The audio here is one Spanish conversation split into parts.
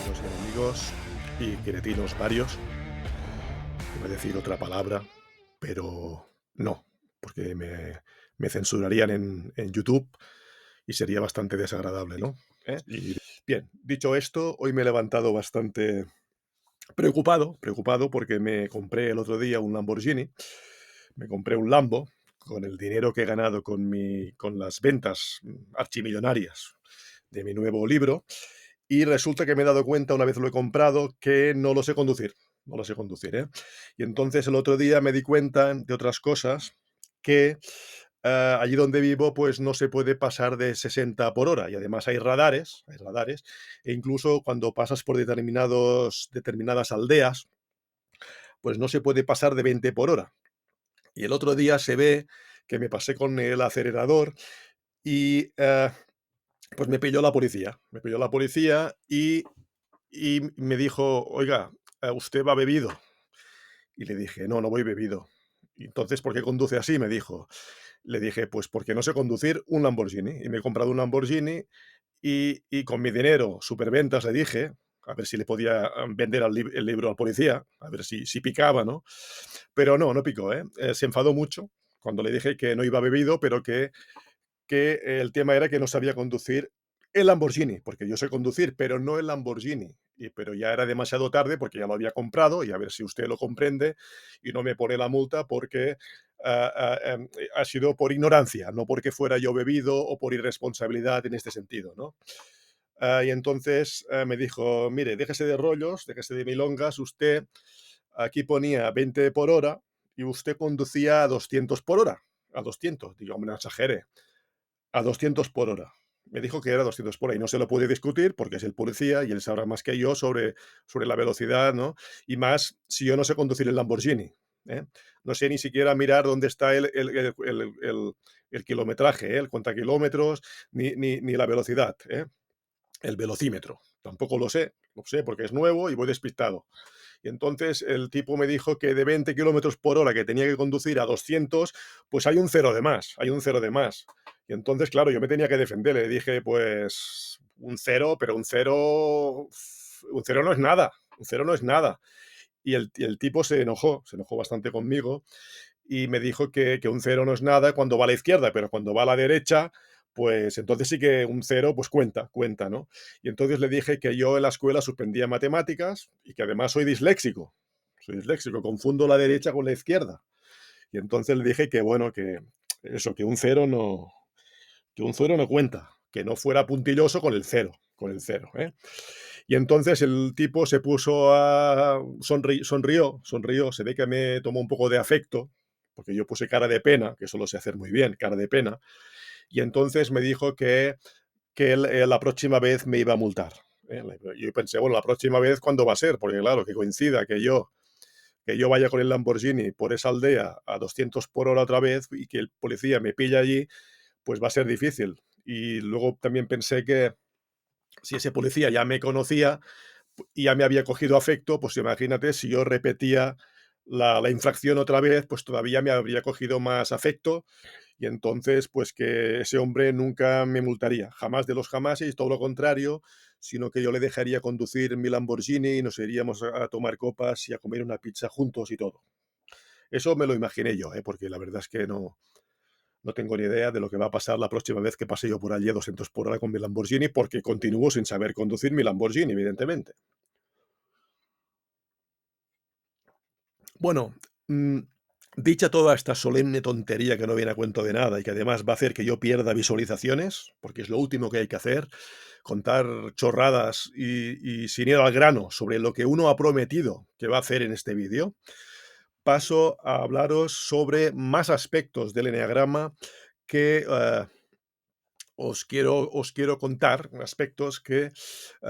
amigos y enemigos y queretinos varios. Iba a decir otra palabra, pero no, porque me censurarían en YouTube y sería bastante desagradable, ¿no? ¿Eh? Y bien, dicho esto, hoy me he levantado bastante preocupado porque me compré el otro día un Lamborghini, me compré un Lambo con el dinero que he ganado con las ventas archimillonarias de mi nuevo libro. Y resulta que me he dado cuenta, una vez lo he comprado, que no lo sé conducir. No lo sé conducir, ¿eh? Y entonces el otro día me di cuenta de otras cosas que allí donde vivo, pues no se puede pasar de 60 por hora. Y además hay radares, e incluso cuando pasas por determinadas aldeas, pues no se puede pasar de 20 por hora. Y el otro día se ve que me pasé con el acelerador y pues me pilló la policía y me dijo: "Oiga, usted va bebido". Y le dije: "No, no voy bebido". Y entonces, ¿por qué conduce así? Me dijo. Le dije: "Pues porque no sé conducir un Lamborghini". Y me he comprado un Lamborghini y con mi dinero, superventas, le dije, a ver si le podía vender el libro al policía, a ver si picaba, ¿no? Pero no, no picó, ¿eh? Se enfadó mucho cuando le dije que no iba bebido, pero que el tema era que no sabía conducir el Lamborghini, porque yo sé conducir, pero no el Lamborghini. Pero ya era demasiado tarde porque ya lo había comprado y a ver si usted lo comprende y no me pone la multa porque ha sido por ignorancia, no porque fuera yo bebido o por irresponsabilidad en este sentido, ¿no? Y entonces me dijo: "Mire, déjese de rollos, déjese de milongas, usted aquí ponía 20 por hora y usted conducía a 200 por hora, a 200". Digo: "Hombre, no exagere, a 200 por hora". Me dijo que era 200 por hora y no se lo puede discutir porque es el policía y él sabrá más que yo sobre la velocidad, ¿no? Y más si yo no sé conducir el Lamborghini, ¿eh? No sé ni siquiera mirar dónde está el kilometraje, ¿eh? El cuentakilómetros, ni la velocidad, ¿eh? El velocímetro. Tampoco lo sé porque es nuevo y voy despistado. Y entonces el tipo me dijo que de 20 kilómetros por hora que tenía que conducir a 200, pues hay un cero de más, hay un cero de más. Y entonces, claro, yo me tenía que defender. Le dije, pues, un cero, pero un cero no es nada, un cero no es nada. Y el tipo se enojó bastante conmigo y me dijo que un cero no es nada cuando va a la izquierda, pero cuando va a la derecha, pues entonces sí que un cero pues cuenta, ¿no? Y entonces le dije que yo en la escuela suspendía matemáticas y que además soy disléxico, confundo la derecha con la izquierda. Y entonces le dije que bueno, que eso, que un cero no cuenta, que no fuera puntilloso con el cero, ¿eh? Y entonces el tipo se puso a sonrió, se ve que me tomó un poco de afecto, porque yo puse cara de pena, que eso lo sé hacer muy bien, cara de pena, y entonces me dijo que él, la próxima vez me iba a multar, ¿eh? Yo pensé, bueno, la próxima vez, ¿cuándo va a ser? Porque claro, que coincida que yo vaya con el Lamborghini por esa aldea a 200 por hora otra vez y que el policía me pilla allí, pues va a ser difícil. Y luego también pensé que si ese policía ya me conocía y ya me había cogido afecto, pues imagínate si yo repetía la infracción otra vez, pues todavía me habría cogido más afecto y entonces pues que ese hombre nunca me multaría, jamás de los jamases, todo lo contrario, sino que yo le dejaría conducir mi Lamborghini y nos iríamos a tomar copas y a comer una pizza juntos y todo. Eso me lo imaginé yo, porque la verdad es que no tengo ni idea de lo que va a pasar la próxima vez que pase yo por allí a 200 por hora con mi Lamborghini, porque continúo sin saber conducir mi Lamborghini, evidentemente. Bueno, dicha toda esta solemne tontería que no viene a cuento de nada y que además va a hacer que yo pierda visualizaciones, porque es lo último que hay que hacer, contar chorradas y sin ir al grano sobre lo que uno ha prometido que va a hacer en este vídeo, paso a hablaros sobre más aspectos del eneagrama que os quiero contar aspectos que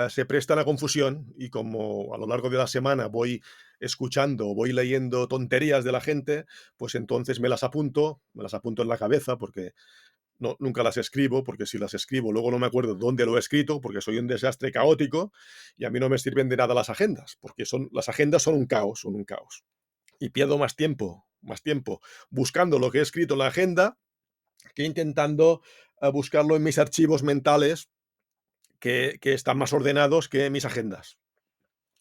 se prestan a confusión y como a lo largo de la semana voy leyendo tonterías de la gente, pues entonces me las apunto en la cabeza porque nunca las escribo, porque si las escribo luego no me acuerdo dónde lo he escrito, porque soy un desastre caótico y a mí no me sirven de nada las agendas, porque las agendas son un caos, son un caos. Y pierdo más tiempo buscando lo que he escrito en la agenda que intentando buscarlo en mis archivos mentales que están más ordenados que mis agendas.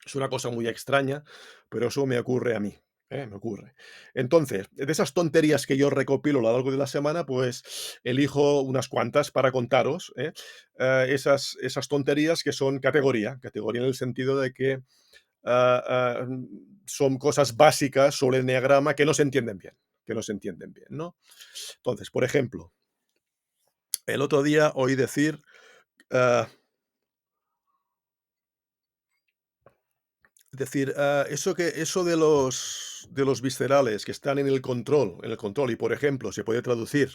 Es una cosa muy extraña, pero eso me ocurre a mí, me ocurre. Entonces, de esas tonterías que yo recopilo a lo largo de la semana, pues elijo unas cuantas para contaros, esas tonterías que son categoría en el sentido de que son cosas básicas sobre el enneagrama que no se entienden bien, ¿no? Entonces, por ejemplo, el otro día oí decir, ah, eso de los viscerales que están en el control, y por ejemplo, se puede traducir,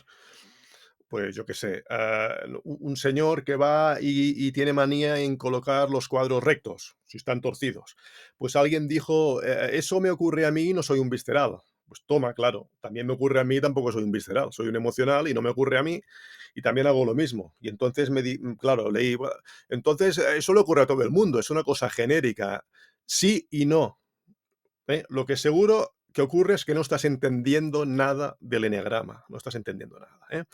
pues yo qué sé, un señor que va y tiene manía en colocar los cuadros rectos, si están torcidos. Pues alguien dijo, eso me ocurre a mí, no soy un visceral. Pues toma, claro, también me ocurre a mí, tampoco soy un visceral, soy un emocional y no me ocurre a mí y también hago lo mismo. Y entonces claro, leí, entonces eso le ocurre a todo el mundo, es una cosa genérica. Sí y no. Lo que seguro que ocurre es que no estás entendiendo nada del eneagrama, no estás entendiendo nada.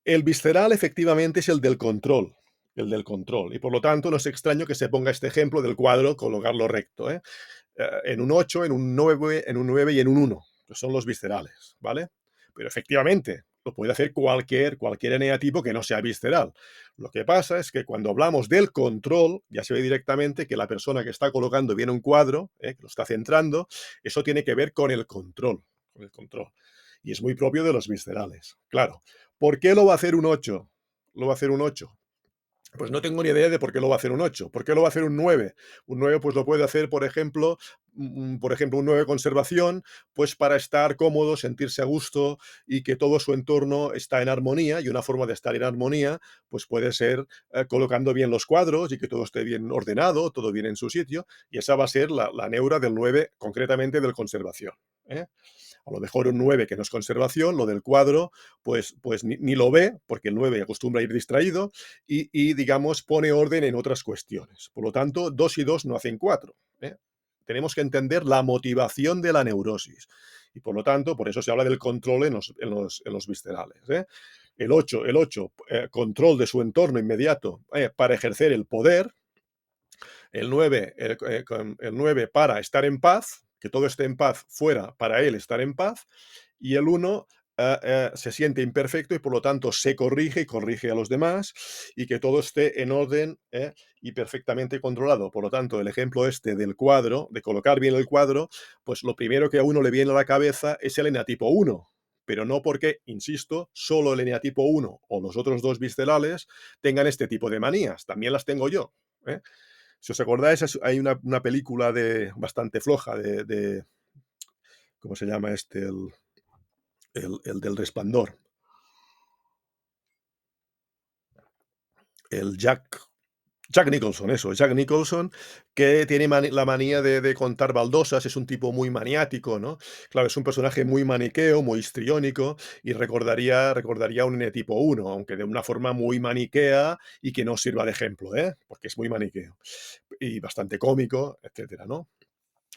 El visceral efectivamente es el del control, y por lo tanto no es extraño que se ponga este ejemplo del cuadro, colocarlo recto, en un 8, en un 9 y en un 1, que son los viscerales, ¿vale? Pero efectivamente, lo puede hacer cualquier eneatipo que no sea visceral. Lo que pasa es que cuando hablamos del control, ya se ve directamente que la persona que está colocando bien un cuadro, que lo está centrando, eso tiene que ver con el control. Y es muy propio de los viscerales. Claro. ¿Por qué lo va a hacer un 8? Lo va a hacer un 8. Pues no tengo ni idea de por qué lo va a hacer un 8. ¿Por qué lo va a hacer un 9? Un 9 pues lo puede hacer, por ejemplo, un 9 conservación, pues para estar cómodo, sentirse a gusto y que todo su entorno está en armonía, y una forma de estar en armonía pues puede ser colocando bien los cuadros y que todo esté bien ordenado, todo bien en su sitio, y esa va a ser la neura del 9, concretamente del conservación. ¿eh? A lo mejor un 9 que no es conservación, lo del cuadro, pues ni lo ve, porque el 9 acostumbra a ir distraído digamos, pone orden en otras cuestiones. Por lo tanto, 2 y 2 no hacen 4. Tenemos que entender la motivación de la neurosis. Y por lo tanto, por eso se habla del control en los viscerales. El 8, control de su entorno inmediato para ejercer el poder. El 9 para estar en paz, que todo esté en paz fuera para él estar en paz, y el 1 se siente imperfecto y por lo tanto se corrige y corrige a los demás, y que todo esté en orden y perfectamente controlado. Por lo tanto, el ejemplo este del cuadro, de colocar bien el cuadro, pues lo primero que a uno le viene a la cabeza es el eneatipo 1, pero no porque, insisto, solo el eneatipo 1 o los otros dos viscerales tengan este tipo de manías. También las tengo yo. ¿eh? Si os acordáis, hay una película bastante floja ¿cómo se llama este? El del Resplandor. El Jack Nicholson, eso, Jack Nicholson, que tiene la manía de contar baldosas, es un tipo muy maniático, ¿no? Claro, es un personaje muy maniqueo, muy histriónico, y recordaría a un tipo 1, aunque de una forma muy maniquea y que no sirva de ejemplo, porque es muy maniqueo y bastante cómico, etcétera, ¿no?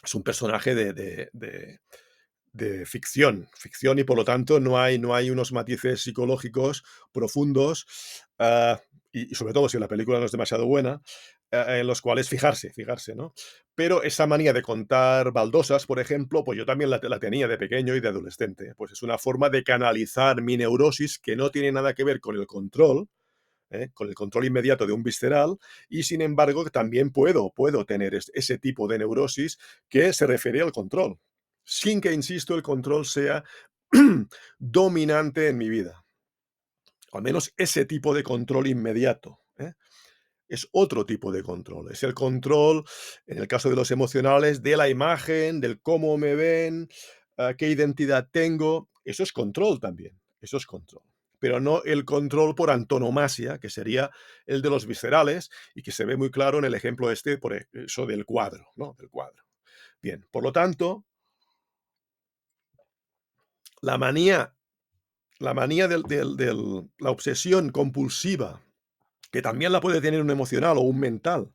Es un personaje de ficción, y por lo tanto no hay unos matices psicológicos profundos, y sobre todo si la película no es demasiado buena, en los cuales fijarse, ¿no? Pero esa manía de contar baldosas, por ejemplo, pues yo también la tenía de pequeño y de adolescente. Pues es una forma de canalizar mi neurosis que no tiene nada que ver con el control inmediato de un visceral, y sin embargo también puedo tener ese tipo de neurosis que se refiere al control, sin que, insisto, el control sea dominante en mi vida. Al menos ese tipo de control inmediato. Es otro tipo de control. Es el control, en el caso de los emocionales, de la imagen, del cómo me ven, qué identidad tengo. Eso es control también. Eso es control. Pero no el control por antonomasia, que sería el de los viscerales, y que se ve muy claro en el ejemplo este, por eso del cuadro, ¿no? Del cuadro. Bien, por lo tanto, la manía, la obsesión compulsiva, que también la puede tener un emocional o un mental,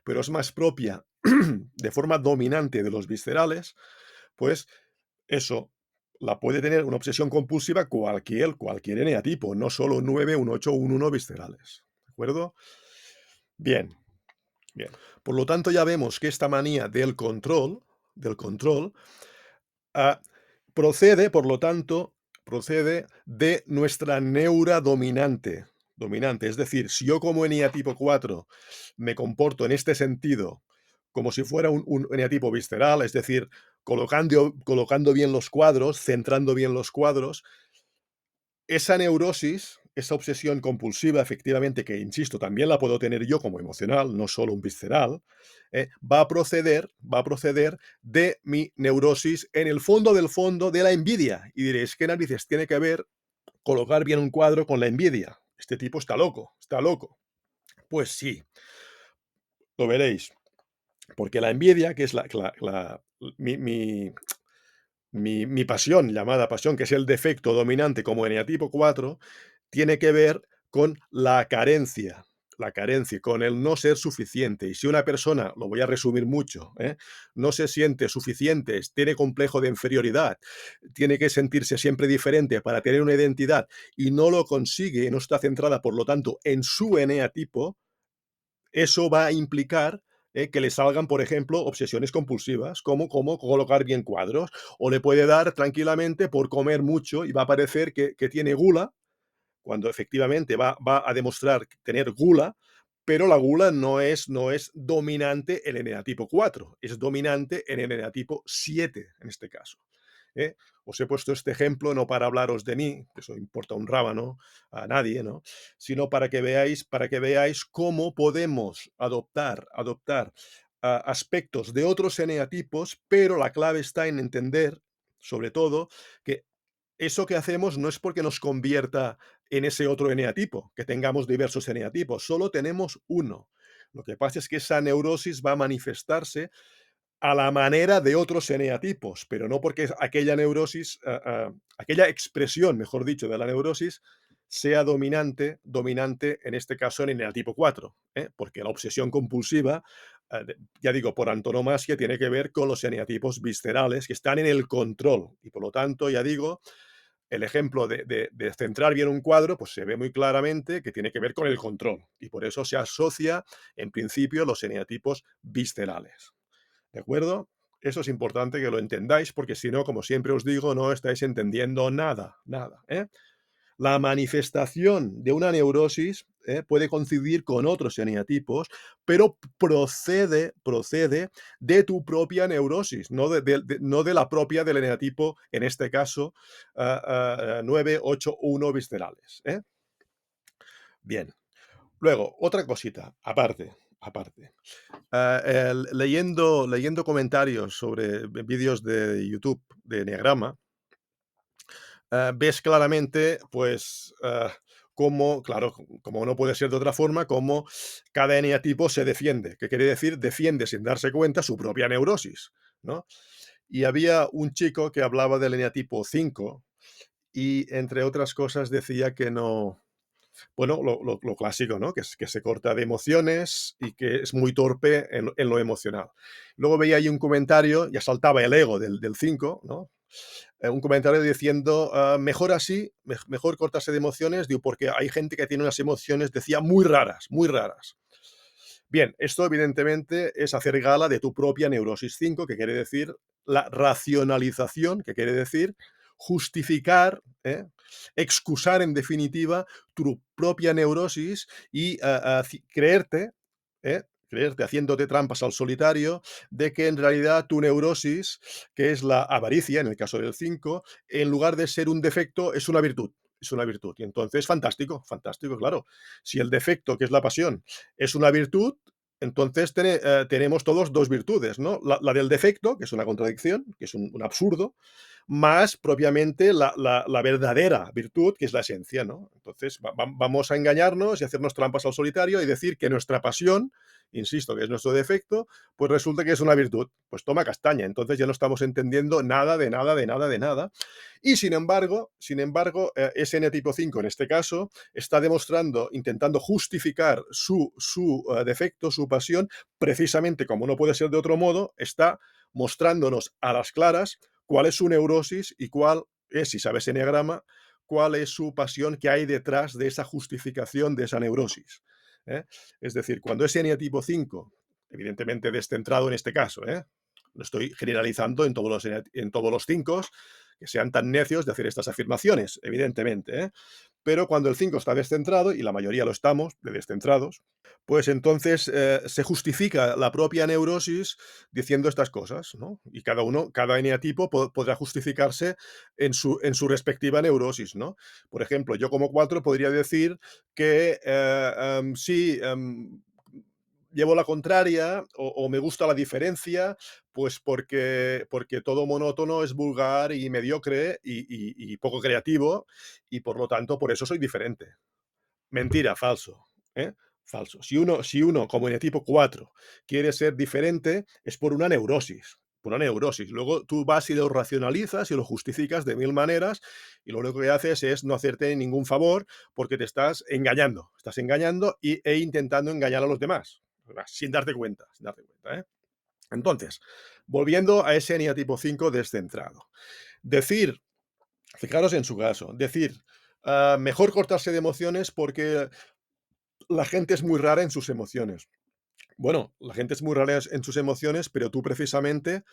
pero es más propia de forma dominante de los viscerales, pues eso la puede tener una obsesión compulsiva cualquier eneatipo, no solo un 9, un 8 o un 1 viscerales. ¿De acuerdo? Bien. Bien. Por lo tanto, ya vemos que esta manía del control, ah, procede, por lo tanto, procede de nuestra neura dominante. Es decir, si yo como eneatipo 4 me comporto en este sentido como si fuera un eneatipo visceral, es decir, colocando bien los cuadros, centrando bien los cuadros, esa neurosis, esa obsesión compulsiva, efectivamente, que insisto, también la puedo tener yo como emocional, no solo un visceral, va a proceder de mi neurosis en el fondo del fondo de la envidia. Y diréis, ¿qué narices tiene que ver colocar bien un cuadro con la envidia? Este tipo está loco, está loco. Pues sí, lo veréis, porque la envidia, que es mi pasión, llamada pasión, que es el defecto dominante como eneatipo 4, tiene que ver con la carencia, con el no ser suficiente. Y si una persona, lo voy a resumir mucho, no se siente suficiente, tiene complejo de inferioridad, tiene que sentirse siempre diferente para tener una identidad y no lo consigue, no está centrada, por lo tanto, en su eneatipo, eso va a implicar que le salgan, por ejemplo, obsesiones compulsivas, como colocar bien cuadros, o le puede dar tranquilamente por comer mucho y va a parecer que tiene gula, cuando efectivamente va a demostrar tener gula, pero la gula no es dominante en el eneatipo 4, es dominante en el eneatipo 7 en este caso. ¿eh? Os he puesto este ejemplo no para hablaros de mí, que eso importa un rábano a nadie, ¿no? Sino para que veáis cómo podemos adoptar aspectos de otros eneatipos, pero la clave está en entender, sobre todo, que eso que hacemos no es porque nos convierta en ese otro eneatipo, que tengamos diversos eneatipos, solo tenemos uno. Lo que pasa es que esa neurosis va a manifestarse a la manera de otros eneatipos, pero no porque aquella neurosis, aquella expresión, mejor dicho, de la neurosis sea dominante en este caso en el eneatipo 4, porque la obsesión compulsiva, ya digo, por antonomasia, tiene que ver con los eneatipos viscerales que están en el control y por lo tanto, ya digo, el ejemplo de centrar bien un cuadro, pues se ve muy claramente que tiene que ver con el control y por eso se asocia en principio los eneatipos viscerales. ¿De acuerdo? Eso es importante que lo entendáis, porque si no, como siempre os digo, no estáis entendiendo nada, nada. La manifestación de una neurosis puede coincidir con otros eneatipos, pero procede de tu propia neurosis, no de la propia del eneatipo, en este caso, 981 viscerales. Bien. Luego, otra cosita, aparte. Leyendo comentarios sobre vídeos de YouTube de Enneagrama, ves claramente, pues, cómo, claro, como no puede ser de otra forma, cómo cada eneatipo se defiende. ¿Qué quiere decir? Defiende sin darse cuenta su propia neurosis, ¿no? Y había un chico que hablaba del eneatipo 5 y, entre otras cosas, decía que no, bueno, lo clásico, ¿no? Que se corta de emociones y que es muy torpe en lo emocional. Luego veía ahí un comentario, ya saltaba el ego del 5, ¿no? Un comentario diciendo, mejor así, mejor cortarse de emociones, digo, porque hay gente que tiene unas emociones, decía, muy raras, muy raras. Bien, esto evidentemente es hacer gala de tu propia neurosis 5, que quiere decir la racionalización, que quiere decir justificar, excusar en definitiva tu propia neurosis y creerte haciéndote trampas al solitario de que en realidad tu neurosis, que es la avaricia, en el caso del 5, en lugar de ser un defecto, es una virtud. Es una virtud. Y entonces, fantástico, fantástico, claro. Si el defecto, que es la pasión, es una virtud, entonces tenemos todos dos virtudes, ¿no? La del defecto, que es una contradicción, que es un absurdo, más propiamente la verdadera virtud, que es la esencia, ¿no? Entonces vamos a engañarnos y hacernos trampas al solitario y decir que nuestra pasión, insisto, que es nuestro defecto, pues resulta que es una virtud. Pues toma castaña, entonces ya no estamos entendiendo nada de nada, de nada, de nada. Y ese eneatipo 5 en este caso está demostrando, intentando justificar su defecto, su pasión, precisamente como no puede ser de otro modo, está mostrándonos a las claras cuál es su neurosis y cuál es, si sabes eneagrama, cuál es su pasión que hay detrás de esa justificación de esa neurosis. ¿eh? Es decir, cuando ese eneatipo 5 evidentemente descentrado en este caso, ¿eh? No estoy generalizando en todos los 5 que sean tan necios de hacer estas afirmaciones, evidentemente, ¿eh? Pero cuando el 5 está descentrado, y la mayoría lo estamos, de descentrados, pues entonces se justifica la propia neurosis diciendo estas cosas, ¿no? Y cada eneatipo podrá justificarse en su respectiva neurosis, ¿no? Por ejemplo, yo como 4 podría decir que sí, llevo la contraria o me gusta la diferencia, pues porque todo monótono es vulgar y mediocre y poco creativo, y por lo tanto, por eso soy diferente. Mentira, falso, ¿eh? Falso. Si uno, como en el tipo 4 quiere ser diferente, es por una neurosis. Luego tú vas y lo racionalizas y lo justificas de mil maneras, y lo único que haces es no hacerte ningún favor, porque te estás engañando e intentando engañar a los demás, sin darte cuenta, ¿eh? Entonces, volviendo a ese eneatipo 5 descentrado. Decir, fijaros en su caso, decir, mejor cortarse de emociones porque la gente es muy rara en sus emociones. Bueno, la gente es muy rara en sus emociones, pero tú precisamente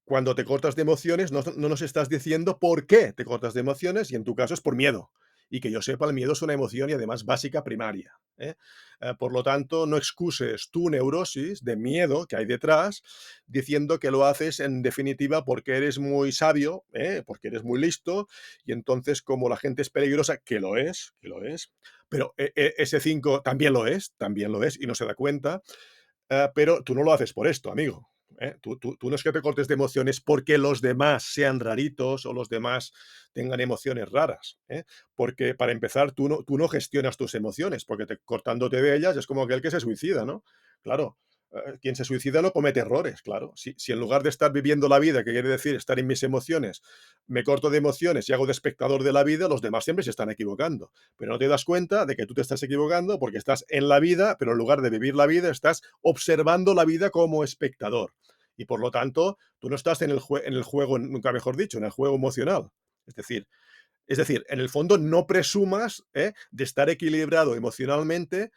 cuando te cortas de emociones no nos estás diciendo por qué te cortas de emociones, y en tu caso es por miedo. Y que yo sepa, el miedo es una emoción y además básica primaria, ¿eh? Por lo tanto, no excuses tu neurosis de miedo que hay detrás diciendo que lo haces en definitiva porque eres muy sabio, ¿eh? Porque eres muy listo, y entonces como la gente es peligrosa, que lo es, pero ese 5 también lo es y no se da cuenta, pero tú no lo haces por esto, amigo, ¿eh? Tú no es que te cortes de emociones porque los demás sean raritos o los demás tengan emociones raras, ¿eh? Porque para empezar, tú no gestionas tus emociones, porque cortándote de ellas es como aquel que se suicida, ¿no? Claro, quien se suicida no comete errores, claro. Si en lugar de estar viviendo la vida, que quiere decir estar en mis emociones, me corto de emociones y hago de espectador de la vida, los demás siempre se están equivocando. Pero no te das cuenta de que tú te estás equivocando porque estás en la vida, pero en lugar de vivir la vida, estás observando la vida como espectador. Y por lo tanto, tú no estás en el juego, nunca mejor dicho, en el juego emocional. Es decir, en el fondo no presumas de estar equilibrado emocionalmente,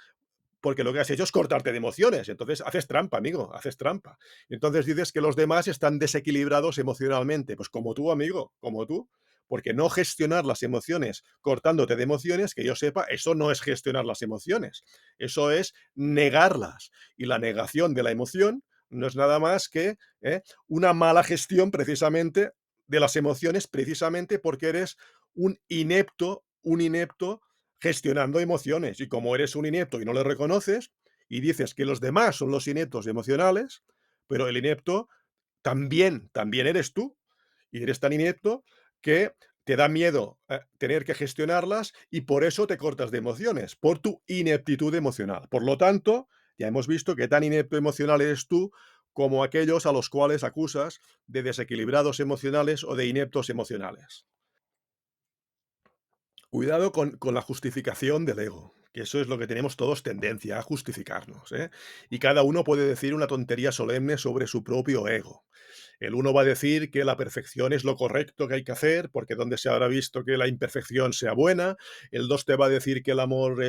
porque lo que has hecho es cortarte de emociones. Entonces haces trampa, amigo, haces trampa. Entonces dices que los demás están desequilibrados emocionalmente. Pues como tú, amigo, como tú. Porque no gestionar las emociones cortándote de emociones, que yo sepa, eso no es gestionar las emociones. Eso es negarlas. Y la negación de la emoción no es nada más que una mala gestión precisamente de las emociones, precisamente porque eres un inepto gestionando emociones. Y como eres un inepto y no le reconoces, y dices que los demás son los ineptos emocionales, pero el inepto también eres tú. Y eres tan inepto que te da miedo tener que gestionarlas, y por eso te cortas de emociones, por tu ineptitud emocional. Por lo tanto, ya hemos visto que tan inepto emocional eres tú como aquellos a los cuales acusas de desequilibrados emocionales o de ineptos emocionales. Cuidado con la justificación del ego, que eso es lo que tenemos todos tendencia a justificarnos, ¿eh? Y cada uno puede decir una tontería solemne sobre su propio ego. El uno va a decir que la perfección es lo correcto que hay que hacer, porque donde se habrá visto que la imperfección sea buena. El 2 te va a decir que el amor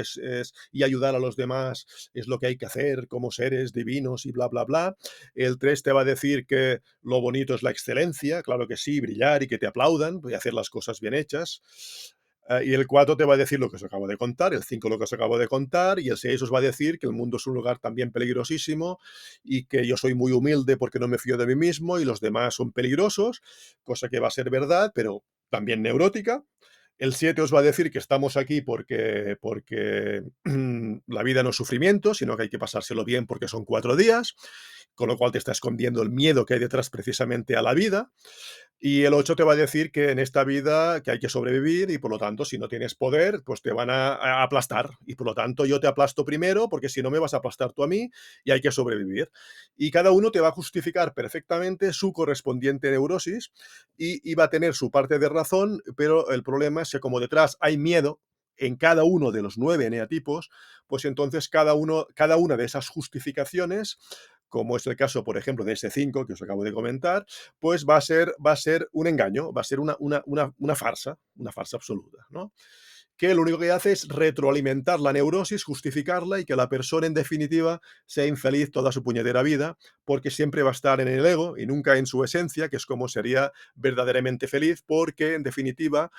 y ayudar a los demás es lo que hay que hacer como seres divinos y bla, bla, bla. El 3 te va a decir que lo bonito es la excelencia, claro que sí, brillar y que te aplaudan y hacer las cosas bien hechas. Y el 4 te va a decir lo que os acabo de contar, el 5 lo que os acabo de contar, y el 6 os va a decir que el mundo es un lugar también peligrosísimo y que yo soy muy humilde porque no me fío de mí mismo y los demás son peligrosos, cosa que va a ser verdad, pero también neurótica. El 7 os va a decir que estamos aquí porque la vida no es sufrimiento, sino que hay que pasárselo bien porque son 4 días, con lo cual te está escondiendo el miedo que hay detrás precisamente a la vida. Y el 8 te va a decir que en esta vida que hay que sobrevivir y por lo tanto, si no tienes poder, pues te van a aplastar. Y por lo tanto, yo te aplasto primero porque si no me vas a aplastar tú a mí y hay que sobrevivir. Y cada uno te va a justificar perfectamente su correspondiente neurosis y va a tener su parte de razón, pero el problema es que como detrás hay miedo en cada uno de los 9 eneatipos, pues entonces cada una de esas justificaciones, como es el caso, por ejemplo, de ese 5 que os acabo de comentar, pues va a ser un engaño, va a ser una farsa absoluta, ¿no? que lo único que hace es retroalimentar la neurosis, justificarla y que la persona, en definitiva, sea infeliz toda su puñetera vida, porque siempre va a estar en el ego y nunca en su esencia, que es como sería verdaderamente feliz, porque, en definitiva,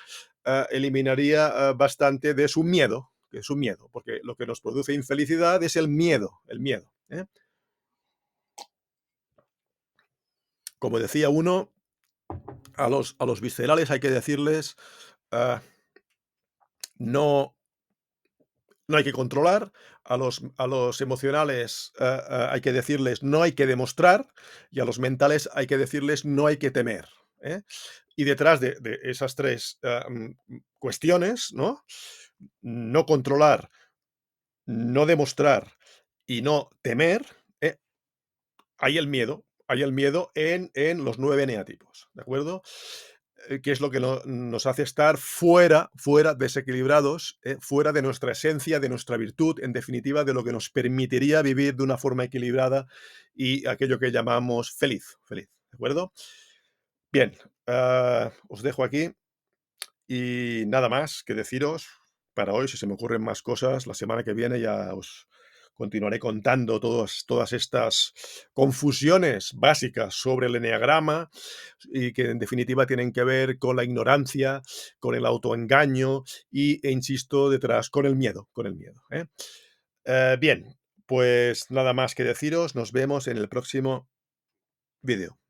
eliminaría bastante de su miedo, que es un miedo, porque lo que nos produce infelicidad es el miedo, el miedo. Como decía uno, a los viscerales hay que decirles, ah, no, no hay que controlar, a los emocionales hay que decirles no hay que demostrar y a los mentales hay que decirles no hay que temer. ¿Eh? Y detrás de esas tres cuestiones, ¿no? No controlar, no demostrar y no temer, ¿eh? Hay el miedo en los 9 eneatipos, ¿de acuerdo? Que es lo que nos hace estar fuera, desequilibrados, fuera de nuestra esencia, de nuestra virtud, en definitiva, de lo que nos permitiría vivir de una forma equilibrada y aquello que llamamos feliz, feliz, ¿de acuerdo? Bien, os dejo aquí y nada más que deciros para hoy. Si se me ocurren más cosas, la semana que viene ya os continuaré contando todas estas confusiones básicas sobre el eneagrama y que en definitiva tienen que ver con la ignorancia, con el autoengaño y, insisto, detrás con el miedo, con el miedo. Bien, pues nada más que deciros. Nos vemos en el próximo vídeo.